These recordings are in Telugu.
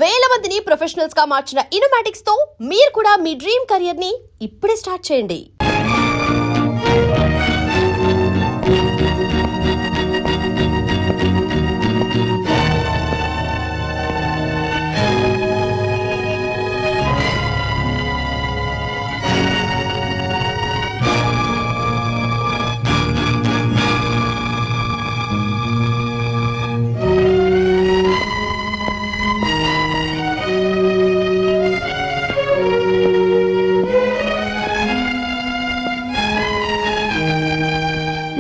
వేల మందిని ప్రొఫెషనల్స్ గా మార్చిన ఇనోమాటిక్స్ తో మీరు కూడా మీ డ్రీమ్ కెరియర్ ని ఇప్పుడే స్టార్ట్ చేయండి.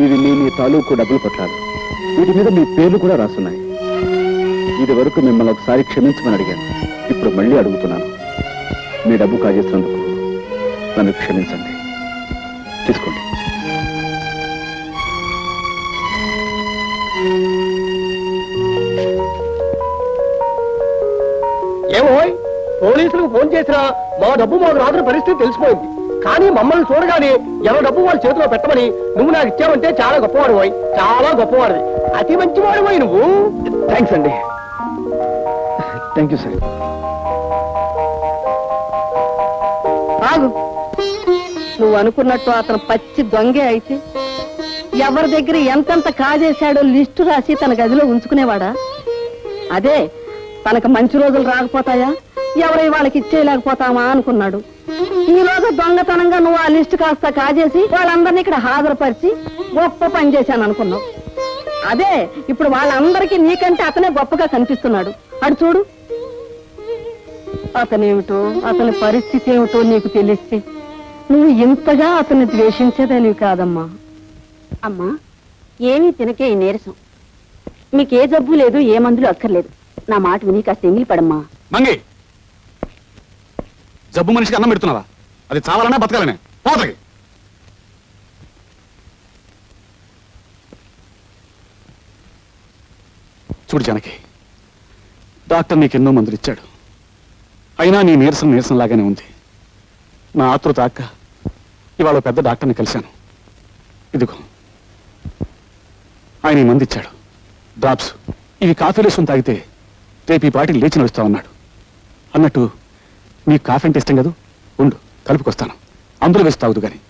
ఇవి మీ తాలూకు డబ్బులు పట్టాలి. వీటి మీద మీ పేర్లు కూడా రాస్తున్నాయి. ఇది వరకు మిమ్మల్ని ఒకసారి క్షమించమని అడిగాను. ఇప్పుడు మళ్ళీ అడుగుతున్నాను. మీ డబ్బు కాజేసినందుకు నన్ను క్షమించండి. తీసుకోండి. ఏమో పోలీసులకు ఫోన్ చేసినా మా డబ్బు మాకు రాత్రి పరిస్థితి తెలిసిపోయింది. కానీ మమ్మల్ని చూడగానే ఎవరి డబ్బు వాళ్ళ చేతిలో పెట్టమని నువ్వు నాకు ఇచ్చావంటే చాలా గొప్పవాడు పోయి, చాలా గొప్పవాడివి, అతి మంచివాడు పోయి నువ్వు. థ్యాంక్స్ అండి. Thank you sir. ఆగు, నువ్వు అనుకున్నట్టు అతను పచ్చి దొంగే అయితే ఎవరి దగ్గర ఎంతెంత కాజేశాడో లిస్టు రాసి తన గదిలో ఉంచుకునేవాడా? అదే తనకు మంచి రోజులు రాకపోతాయా, ఎవరై వాళ్ళకి ఇచ్చేయలేకపోతామా అనుకున్నాడు. ఈ రోజు దొంగతనంగా నువ్వు ఆ లిస్టు కాస్త కాజేసి వాళ్ళందరినీ ఇక్కడ హాజరుపరిచి గొప్ప పని చేశాను అనుకున్నావు. అదే ఇప్పుడు వాళ్ళందరికీ నీకంటే అతనే గొప్పగా కనిపిస్తున్నాడు. అటు చూడు, అతనేమిటో అతని పరిస్థితి ఏమిటో నీకు తెలిస్తే నువ్వు ఇంతగా అతన్ని ద్వేషించేదానివి కాదమ్మా. అమ్మా, ఏమీ తినకే ఈ నీరసం. మీకే జబ్బు లేదు, ఏ మందులు అక్కర్లేదు. నా మాట విని కాస్త ఎంగిలి పడమ్మా. మంగి, జబ్బు మనిషికి అన్నం పెడుతున్నావా? అది చావాలనే బతకాలనే పోతకి. చూడు జానకి, డాక్టర్ నీకెన్నో మందులు ఇచ్చాడు. అయినా నీ నీరసం లాగానే ఉంది. నా ఆతృత అక్క ఇవాళ పెద్ద డాక్టర్ని కలిశాను. ఇదిగో ఆయన ఈ మంది ఇచ్చాడు, డ్రాప్స్. ఇవి కాఫీలో వేసుకుని తాగితే రేపు ఈ పాటికి లేచి నడుస్తా ఉన్నాడు. అన్నట్టు నీకు కాఫీ అంటే ఇష్టం కదా, ఉండు కలుపుకొస్తాను. అందులో వేసి తాగుదు కానీ.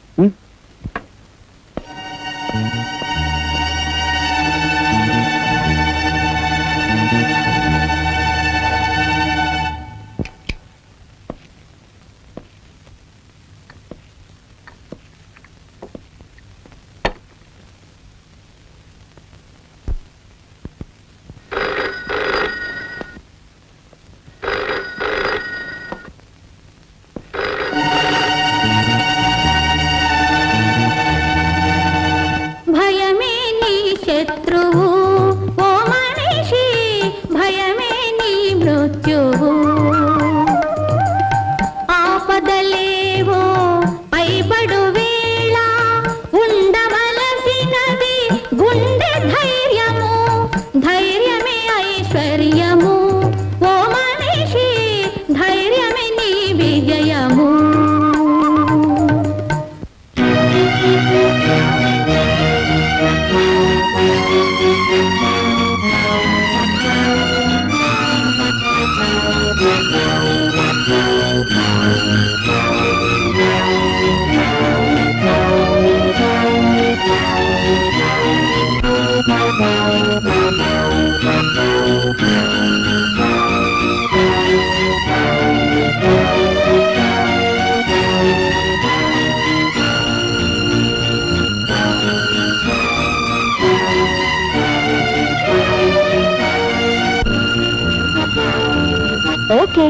ఓకే,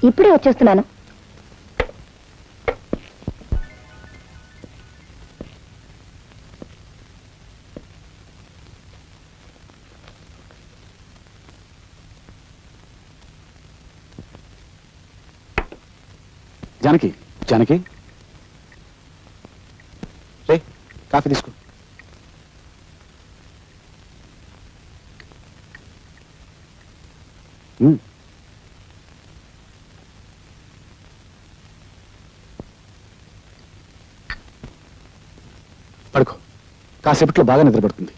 ఇప్పుడే వచ్చేస్తున్నాను. జానకి, జానకి రే, కాఫీ తీసుకో. పడుకో, కాసేపట్లో బాగా నిద్రపడుతుంది.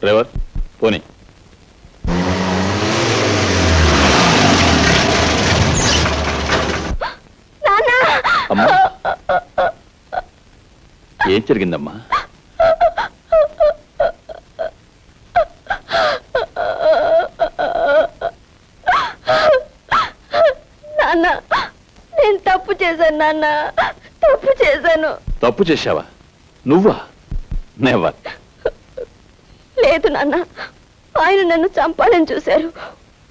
డ్రైవర్ పోనీ. అమ్మా ఏం జరిగిందమ్మా? నాన్న నేను తప్పు చేశాను నాన్న, తప్పు చేశాను. తప్పు చేశావా? నువ్వా? నెవర్. లేదు నాన్న, ఆయన నన్ను చంపాలని చూశారు.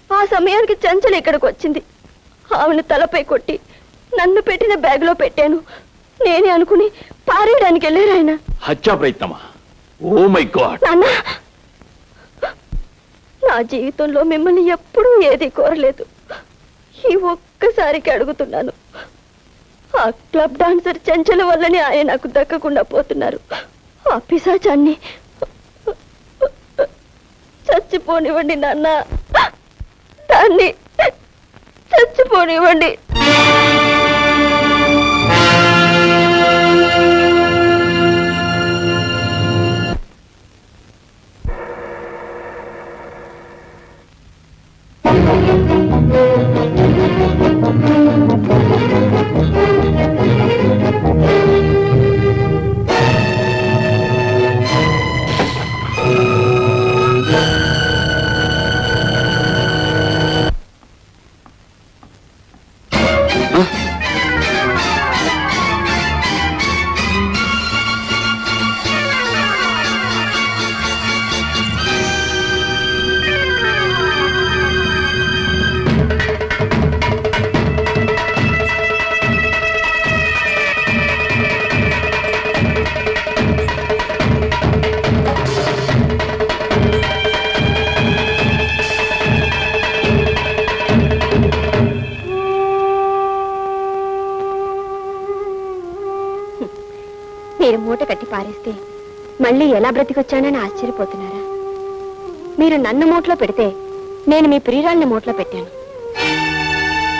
ఆ సమయానికి చంచల ఇక్కడికి వచ్చింది. ఆమెను తలపై కొట్టి నన్ను పెట్టిన బ్యాగ్ లో పెట్టాను. నేనే అనుకుని పారేయడానికి వెళ్ళారు ఆయన. హత్యా ప్రయత్నమా? Oh my God. నాన్న, నా జీవితంలో మిమ్మల్ని ఎప్పుడూ ఏది కోరలేదు. ఈ ఒక్కసారికి అడుగుతున్నాను. ఆ క్లబ్ డాన్సర్ చంచల వల్లనే ఆయన నాకు దక్కకుండా పోతున్నారు. ఆ పిశాచాన్ని చచ్చిపోనివ్వండి నాన్న, దాన్ని చచ్చిపోనివ్వండి. మీరు మూట కట్టి పారేస్తే మళ్ళీ ఎలా బ్రతికొచ్చానని ఆశ్చర్యపోతున్నారా? మీరు నన్ను మూటలో పెడితే నేను మీ ప్రియురాల్ని మూటలో పెట్టాను.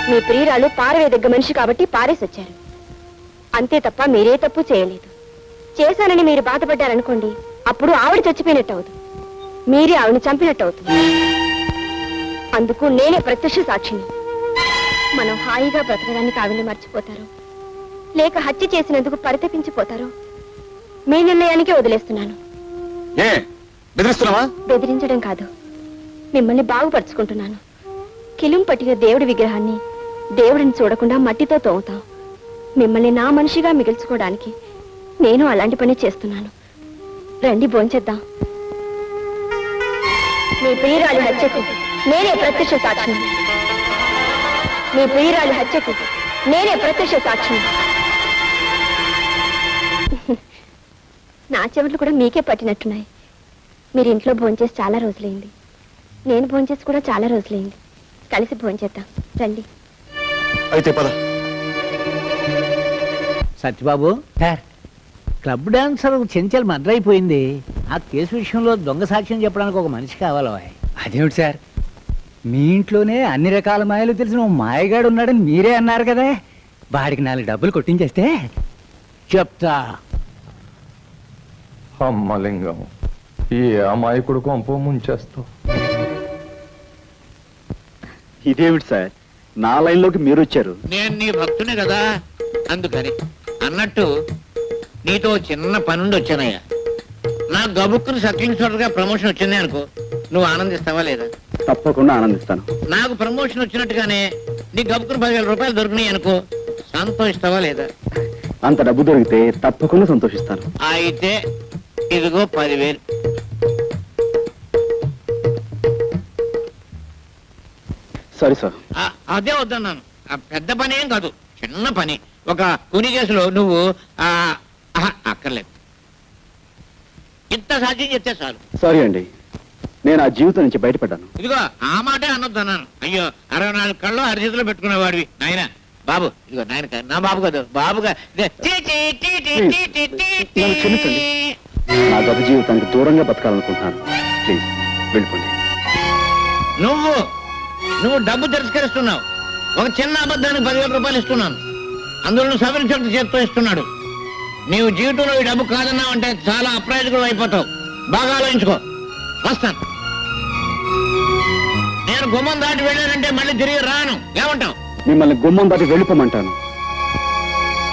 మీ ప్రియురాలు పారవేదగ్గ మనిషి కాబట్టి పారేసి వచ్చారు. అంతే తప్ప మీరే తప్పు చేయలేదు. చేశానని మీరు బాధపడ్డారనుకోండి, అప్పుడు ఆవిడ చచ్చిపోయినట్టు అవుతుంది, మీరే ఆవిడని చంపినట్టు అవుతుంది. అందుకు నేనే ప్రత్యక్ష సాక్షిని. మనం హాయిగా బ్రతకడానికి ఆవిడని మర్చిపోతారు, లేక హత్య చేసినందుకు పరితపించిపోతారు. మీ నిర్ణయానికి వదిలేస్తున్నాను. బెదిరించడం కాదు, మిమ్మల్ని బాగుపరుచుకుంటున్నాను. కిలుం పట్టిన దేవుడి విగ్రహాన్ని దేవుడిని చూడకుండా మట్టితో తోముతాం. మిమ్మల్ని నా మనిషిగా మిగిల్చుకోవడానికి నేను అలాంటి పని చేస్తున్నాను. రండి భోంచేద్దాం. మీ ప్రియురాలి హత్యకు నేనే ప్రత్యక్ష సాక్షిని. మీ ప్రియురాలి హత్యకు నేనే ప్రత్యక్ష సాక్షిని. నా చెవులు కూడా మీకే పట్టినట్టున్నాయి. మీరు ఇంట్లో భోంచేసి చాలా రోజులైంది, నేను భోంచేసి కూడా చాలా రోజులైంది. కలిసి భోంచేద్దాం రండి. అయితే పద. Satyababu sir, club dancer Chenchal murder అయిపోయింది. ఆ కేసు విషయంలో దొంగ సాక్ష్యం చెప్పడానికి ఒక మనిషి కావాలి. అదేమిటి సార్, మీ ఇంట్లోనే అన్ని రకాల మాయలు తెలిసిన ఓ మాయగాడు ఉన్నాడని మీరే అన్నారు కదా. వాడికి 4 డబ్బులు కొట్టించేస్తే చెప్తా. అమ్మలింగం, ఈ అమాయకుడు కొంప ముంచేస్తావు. ఇదేమిటి సార్, నా లైన్లోకి మీరు వచ్చారు? నేను నీ భక్తునే కదా, అందుకని. అన్నట్టు నీతో చిన్న పనుండి వచ్చానయ్యా. నా గబుక్కుని సబ్ ఇన్స్పెక్టర్ గా ప్రమోషన్ వచ్చింది అనుకో, నువ్వు ఆనందిస్తావా లేదా? తప్పకుండా ఆనందిస్తాను. నాకు ప్రమోషన్ వచ్చినట్టుగానే నీ గబుక్కుని 10,000 రూపాయలు దొరికినాయి అనుకో, సంతోషిస్తావా లేదా? అంత డబ్బు దొరికితే తప్పకుండా సంతోషిస్తాను. అయితే ఇదిగో 10,000. Sorry sir. అదే వద్దన్నాను. ఆ పెద్ద పని ఏం కాదు, చిన్న పని. ఒక కూని కేసులో నువ్వు అక్కర్లేదు, ఇంత సాధ్యం చెప్తే చాలు. సారీ అండి, నేను ఆ జీవితం నుంచి బయటపడ్డాను. ఇదిగో ఆ మాటే అనొద్దు అన్నాను. అయ్యో, 64 కళ్ళు అరిచేతిలో పెట్టుకునేవాడివి నాయన. బాబు ఇదిగో నాయన కాదు, నా బాబు కాదు, బాబుగా. నన్ను క్షమించండి. నా గత జీవితానికి దూరంగా బతకాలనుకుంటున్నాను. ప్లీజ్ వెళ్ళిపోండి. నువ్వు డబ్బు తిరస్కరిస్తున్నావు. ఒక చిన్న అబద్ధానికి 10,000 రూపాయలు ఇస్తున్నాను, అందులో సబ్ ఇన్స్పెక్టర్ చేత్తో ఇస్తున్నాడు. నీవు జీవితంలో ఈ డబ్బు కాదన్నావంటే చాలా అప్రయోజకుడు అయిపోతావు. బాగా ఆలోచించుకో. వస్తాను. నేను గుమ్మం దాటి వెళ్ళానంటే మళ్ళీ తిరిగి రాను. ఏమంటావు? మిమ్మల్ని గుమ్మం దాటి వెళ్ళిపోమంటాను.